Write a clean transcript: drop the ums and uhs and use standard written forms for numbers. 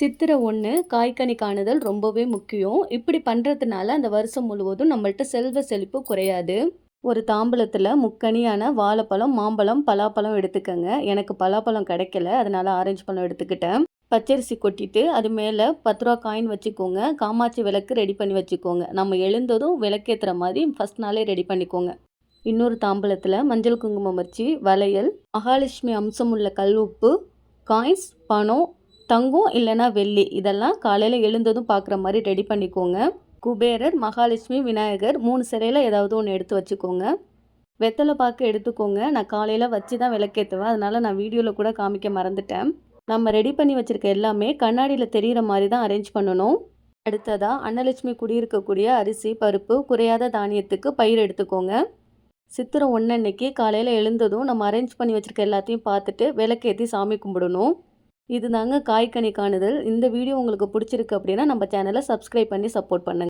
சித்திரை 1 காய்கனி காணுதல் ரொம்பவே முக்கியம். இப்படி பண்ணுறதுனால அந்த வருஷம் முழுவதும் நம்மள்ட்ட செல்வ செழிப்பு குறையாது. ஒரு தாம்பூலத்தில் முக்கனியான வாழைப்பழம், மாம்பழம், பலாப்பழம் எடுத்துக்கங்க. எனக்கு பலாப்பழம் கிடைக்கல, அதனால ஆரஞ்சு பழம் எடுத்துக்கிட்டேன். பச்சரிசி கொட்டிட்டு அது மேலே 10 ரூபா காயின் வச்சுக்கோங்க. காமாட்சி விளக்கு ரெடி பண்ணி வச்சுக்கோங்க. நம்ம எழுந்ததும் விளக்கேற்றுற மாதிரி ஃபஸ்ட் நாளே ரெடி பண்ணிக்கோங்க. இன்னொரு தாம்பூலத்தில் மஞ்சள் குங்குமம் வச்சு வளையல், மகாலட்சுமி அம்சம் உள்ள கல் உப்பு, காயின்ஸ், பணம், தங்கம் இல்லைன்னா வெள்ளி இதெல்லாம் காலையில் எழுந்ததும் பார்க்குற மாதிரி ரெடி பண்ணிக்கோங்க. குபேரர், மகாலட்சுமி, விநாயகர் 3 சிலையில் ஏதாவது ஒன்று எடுத்து வச்சுக்கோங்க. வெத்தலை பாக்கு எடுத்துக்கோங்க. நான் காலையில் வச்சு தான் விளக்கேற்றுவேன், அதனால் நான் வீடியோவில் கூட காமிக்க மறந்துட்டேன். நம்ம ரெடி பண்ணி வச்சுருக்க எல்லாமே கண்ணாடியில் தெரிகிற மாதிரி தான் அரேஞ்ச் பண்ணணும். அடுத்ததாக அன்னலட்சுமி குடியிருக்கக்கூடிய அரிசி, பருப்பு, குறையாத தானியத்துக்கு பயிர் எடுத்துக்கோங்க. சித்திரை 1 அன்னைக்கு காலையில் எழுந்ததும் நம்ம அரேஞ்ச் பண்ணி வச்சுருக்க எல்லாத்தையும் பார்த்துட்டு விளக்கேற்றி சாமி கும்பிடணும். இதுதாங்க காய்கனி காணுதல். இந்த வீடியோ உங்களுக்கு பிடிச்சிருக்கு அப்படின்னா நம்ம சேனலை சப்ஸ்கிரைப் பண்ணி சப்போர்ட் பண்ணுங்கள்.